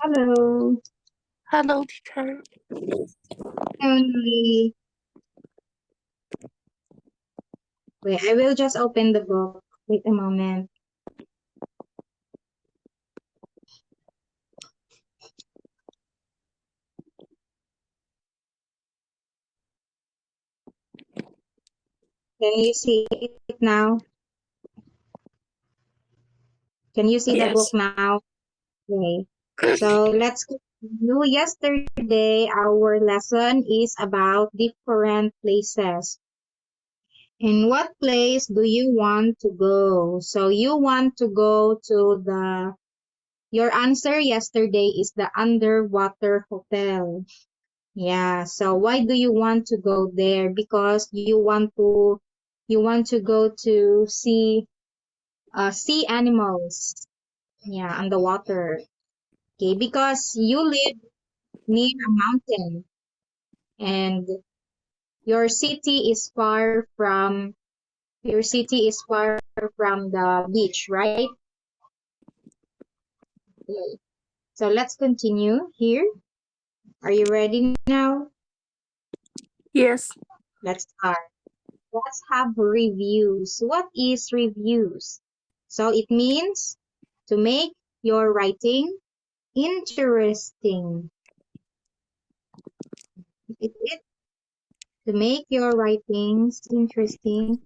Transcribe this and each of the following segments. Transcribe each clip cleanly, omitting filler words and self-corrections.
Hello. Hello, teacher. Only wait, I will just open the book. Wait a moment. Can you see it now? Can you see the book Yes. now? Okay. So let's continue. Yesterday, our lesson is about different places. In what place do you want to go? So you want to go to your answer yesterday is the underwater hotel. Yeah, so why do you want to go there? Because you want to go to see sea animals. Yeah, on the water. Okay, because you live near a mountain and your city is far from the beach, right? Okay. So let's continue here. Are you ready now? Yes. Let's start. Let's have reviews. What is reviews? So it means to make your writing interesting. Is it to make your writings interesting?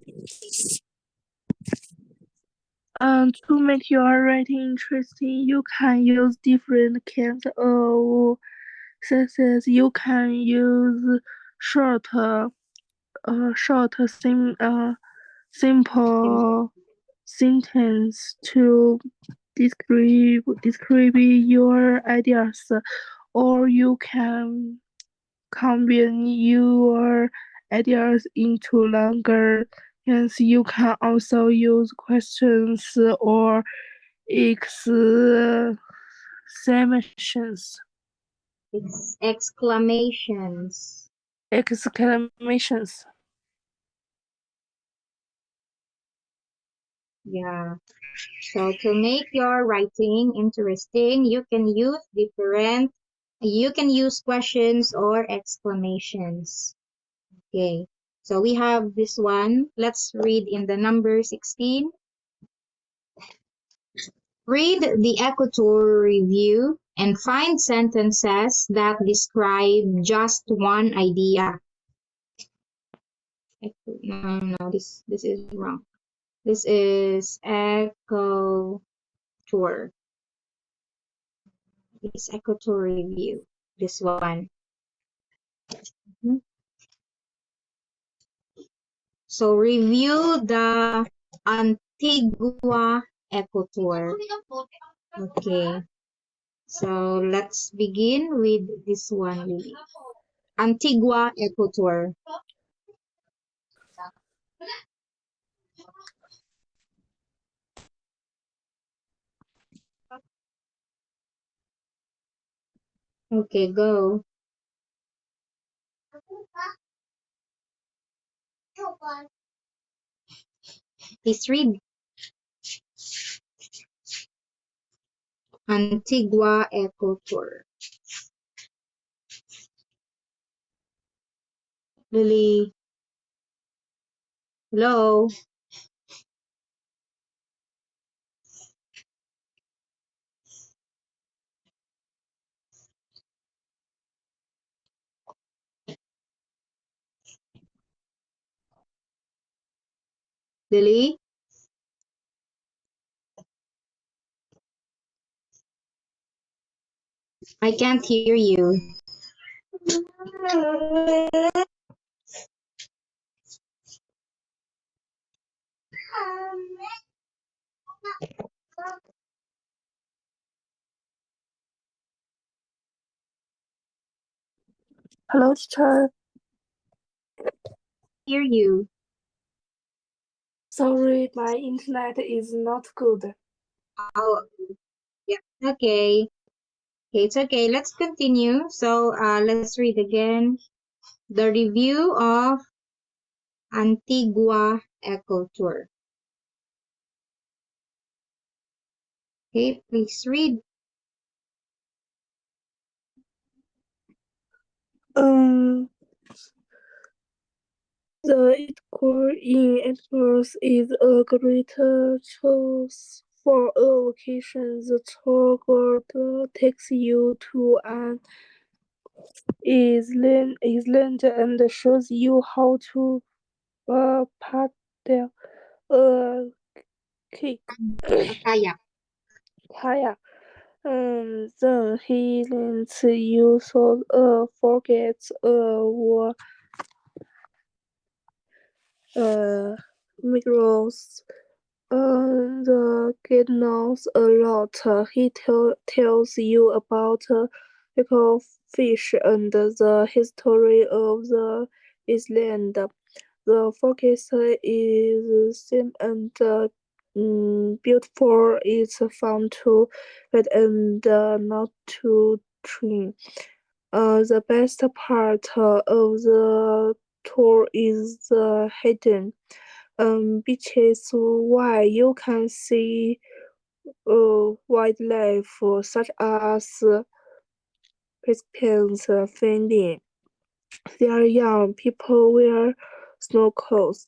To make your writing interesting, you can use different kinds of sentences. You can use short, simple sentence to describe your ideas, or you can combine your ideas into longer. Hence, you can also use questions or exclamations. It's exclamations. Exclamations. Yeah. So to make your writing interesting, you can use questions or exclamations. Okay. So we have this one. Let's read in the number 16. Read the Ecotour review and find sentences that describe just one idea. No, this is wrong. This is Ecotour. It's Ecotour review. This one. Mhm. So review the Antigua Ecotour. Okay. So let's begin with this one, Lily. Antigua Ecotour. Okay, go. Please read. Antigua Ecotour. Lily. Hello. Lily. I can't hear you. Hello, teacher. Hear you. Sorry, my internet is not good. Oh, yeah. Okay. Okay, it's okay. Let's continue. So, let's read again. The review of Antigua Ecotour. Okay, please read. Um, the Equal in Atlas is a great choice for a vacation. The tour guide takes you to an island and shows you how to paddle a kick Kayak. kayak. Then he lets you so forget what Migros. The kid knows a lot. He tells you about local fish and the history of the island. The focus is sim and beautiful. It's fun to read and not to train. The best part of the tour is the hidden beaches where you can see wildlife such as penguins feeding their young people wear snorkels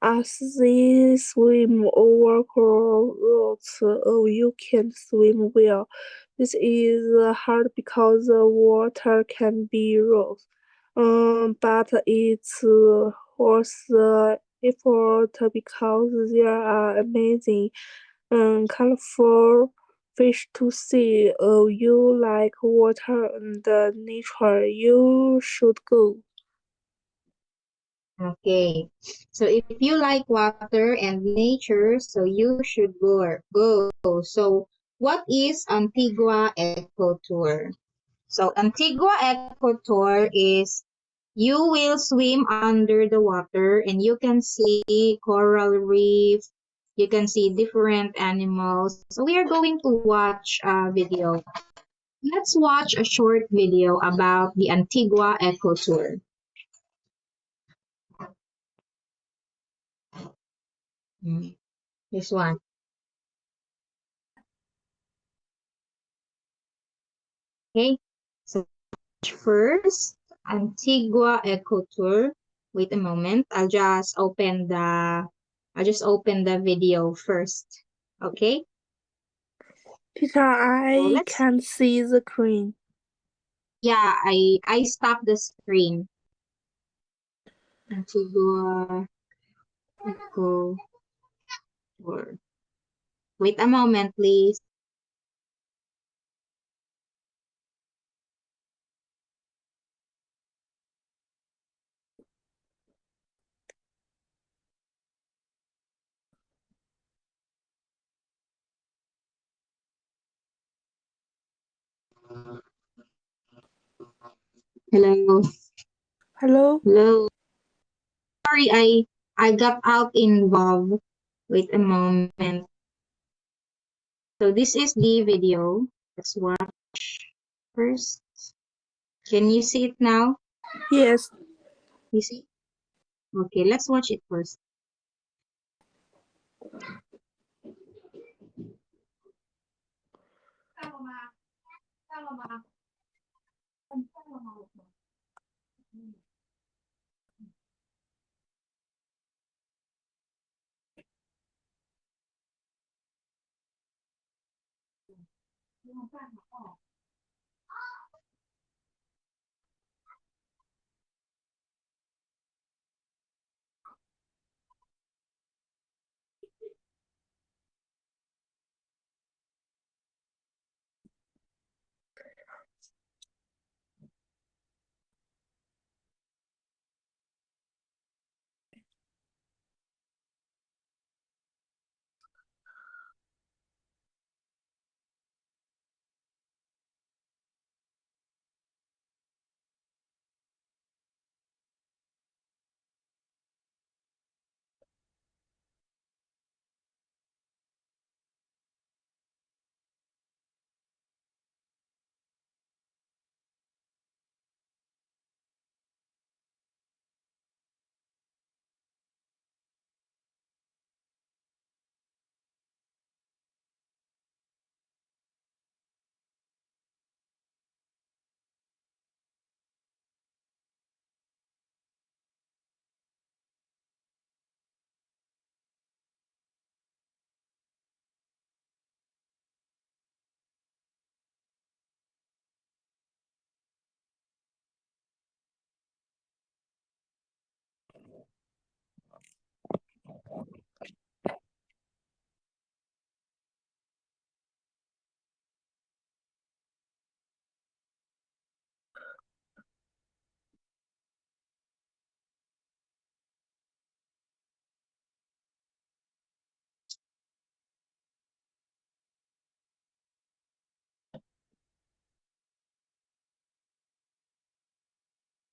as they swim over coral reefs. You can't swim well. This is hard because the water can be rough. But it's worth the effort because there are amazing colorful fish to see. You like water and nature, you should go. Okay. So if you like water and nature, so you should go. So what is Antigua Eco Tour? So Antigua Eco Tour is you will swim under the water and you can see coral reef, you can see different animals. So we are going to watch a video. Let's watch a short video about the Antigua Eco Tour. This one. Okay. So first, Antigua Eco Tour. Wait a moment. I'll just open the video first. Okay. Peter, So I let's can't see the screen. yeah, I stopped the screen. Antigua Eco Tour. Wait a moment, please. Hello. Hello? Hello. Sorry, I got out involved. Wait a moment. So this is the video. Let's watch first. Can you see it now? Yes. You see? Okay, let's watch it first.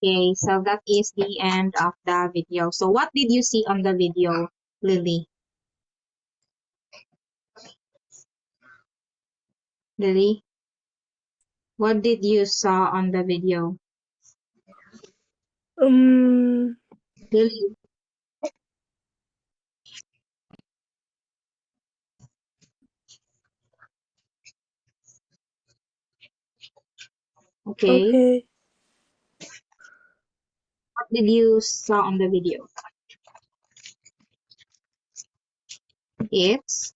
Okay, so that is the end of the video. So what did you see on the video, Lily? Lily, what did you saw on the video? Lily, okay. Okay. What did you saw on the video? It's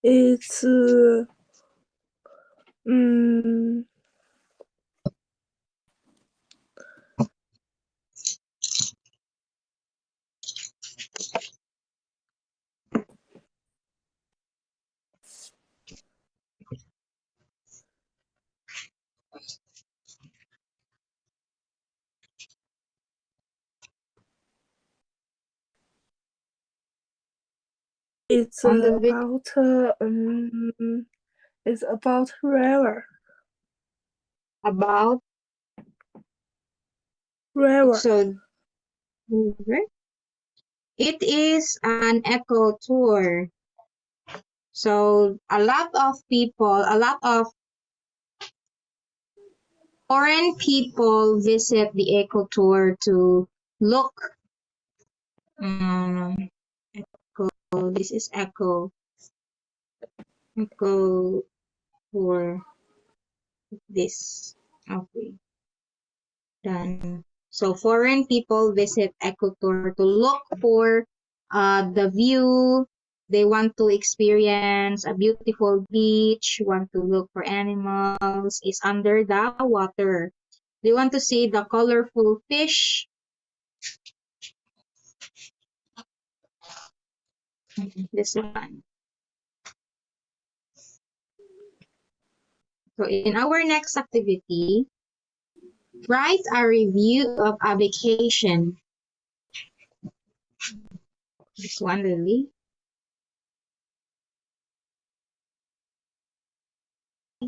It's um it's on the video it's about river. about, River. so it is an eco tour. So a lot of people, a lot of foreign people visit the eco tour to look. Echo. This is echo. Echo for this. Okay, done. So foreign people visit eco tour to look for the view. They want to experience a beautiful beach, want to look for animals, is under the water. They want to see the colorful fish. This one. So in our next activity, write a review of a vacation. This one, Lily.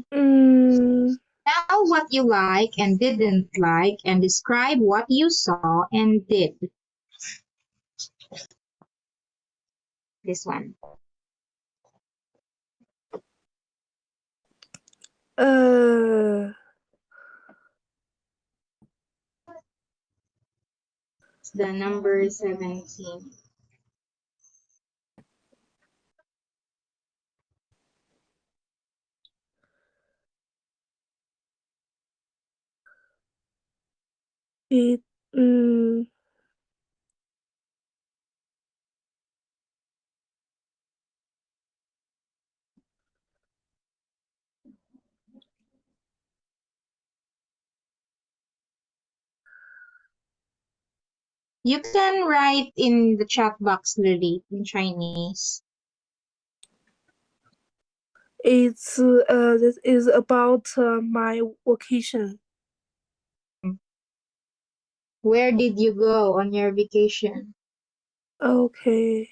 Tell what you like and didn't like and describe what you saw and did. This one. It's the number 17. It You can write in the chat box, Lily, in Chinese. It's this is about my vacation. Where did you go on your vacation? Okay.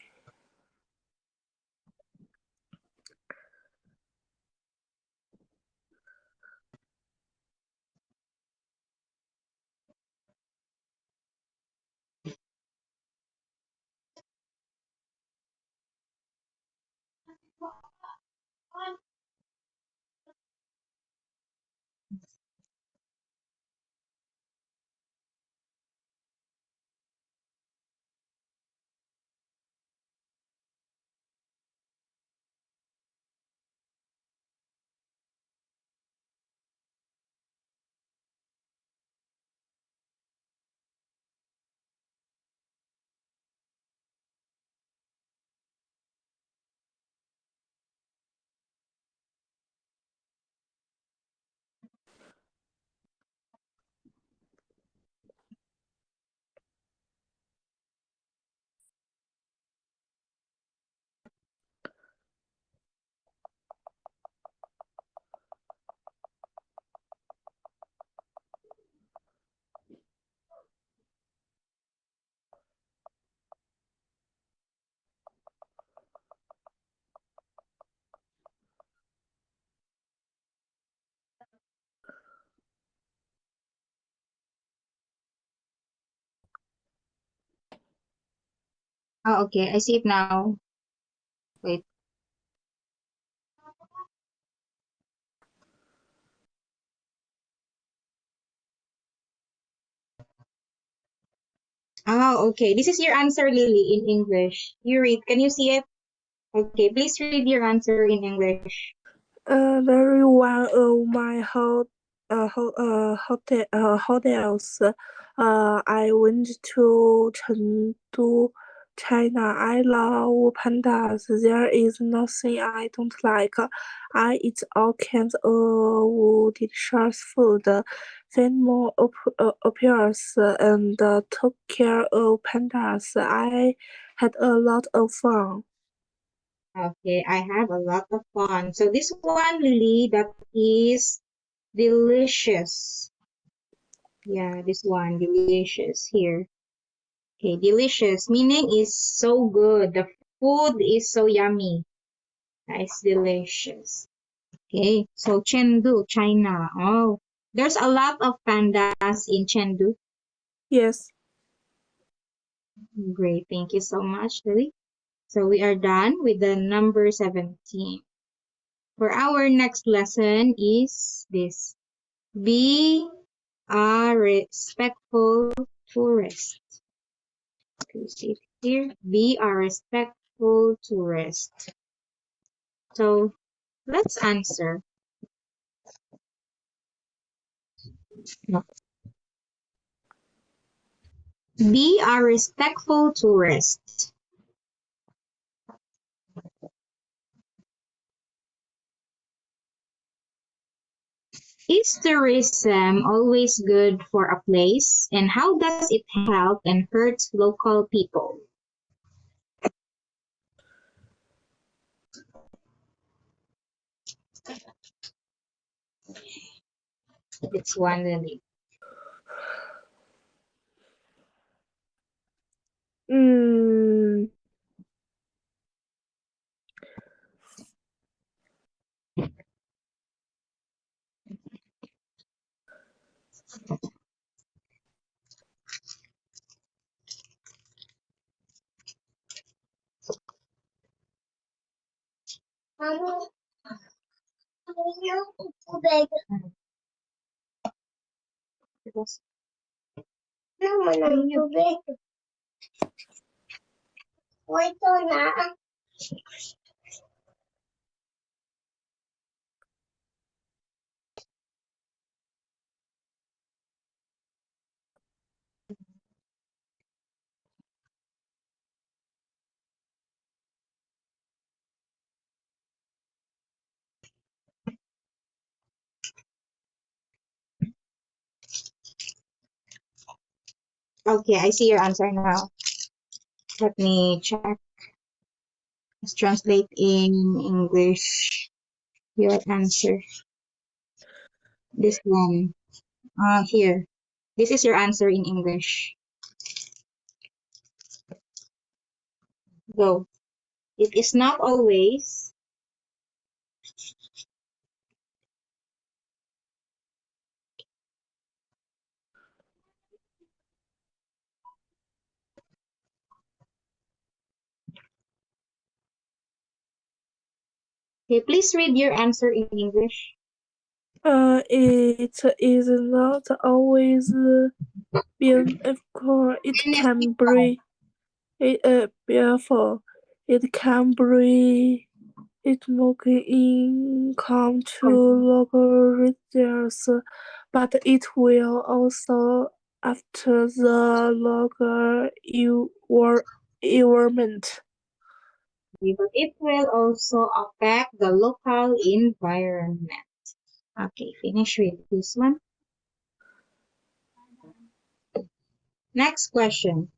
Oh, okay. I see it now. Wait. Oh, okay. This is your answer, Lily, in English. You read. Can you see it? Okay, please read your answer in English. Very one of my hotels. I went to Chengdu, China. I love pandas. There is nothing I don't like. I eat all kinds of delicious food. Animal appears and took care of pandas. I had a lot of fun. Okay, I have a lot of fun. So this one, Lily, that is delicious. Yeah, this one, delicious here. Okay, delicious, meaning is so good. The food is so yummy. It's delicious. Okay, so Chengdu, China. Oh, there's a lot of pandas in Chengdu. Yes. Great, thank you so much, Lily. So we are done with the number 17. For our next lesson is this. Be a respectful tourist. Okay, see it here. Be a respectful tourist. So let's answer. No. Be a respectful tourist. Is tourism always good for a place? And how does it help and hurt local people? It's one Lily. Mm, Okay, I see your answer now. Let me check. Let's translate in English your answer. This one. Here. This is your answer in English. Go. It is not always. Okay, please read your answer in English. it is not always beneficial. Beautiful. It can bring economic income to local residents, but it will also affect the local environment. But it will also affect the local environment. Okay, finish with this one. Next question.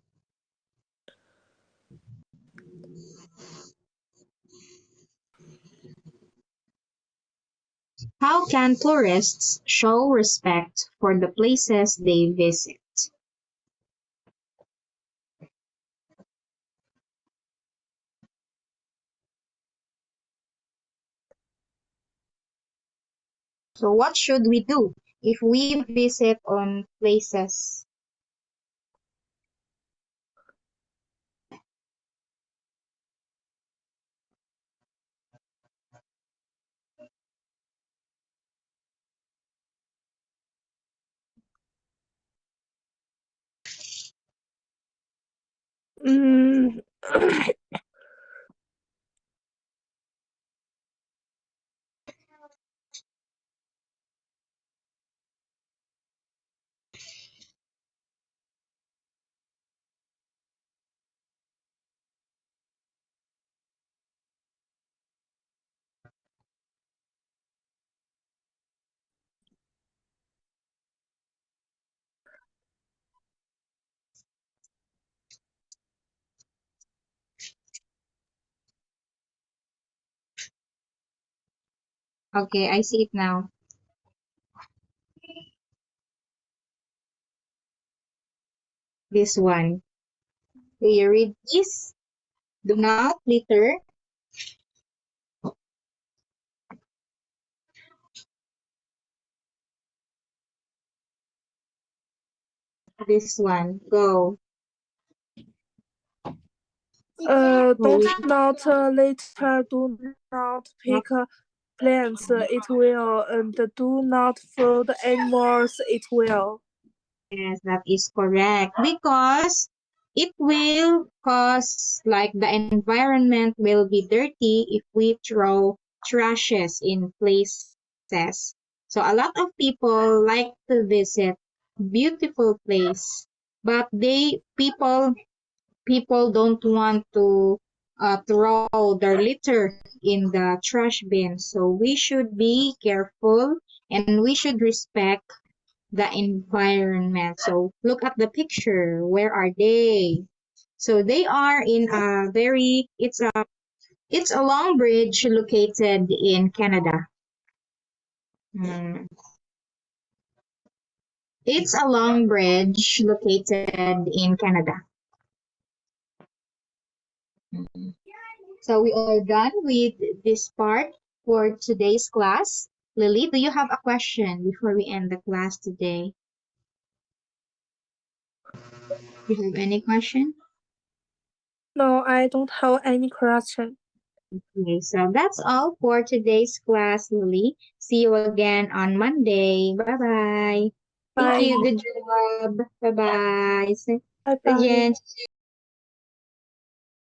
How can tourists show respect for the places they visit? So what should we do if we visit on places? Mm, Okay, I see it now. This one. Do you read this? Do not litter. This one. Go. don't We not litter, do not pick plants, it will, and do not feed animals, it will. Yes, that is correct. Because it will cause, like, the environment will be dirty if we throw trashes in places. So a lot of people like to visit beautiful place, but people don't want to throw their litter in the trash bin. So we should be careful and we should respect the environment. So look at the picture. Where are they? So they are in a very it's a long bridge located in Canada. Hmm. It's a long bridge located in Canada. Hmm. So we are done with this part for today's class. Lily, do you have a question before we end the class today? Do you have any question? No, I don't have any question. Okay, so that's all for today's class, Lily. See you again on Monday. Bye-bye. Thank Bye. you. Good job. Bye-bye. Bye bye. Again.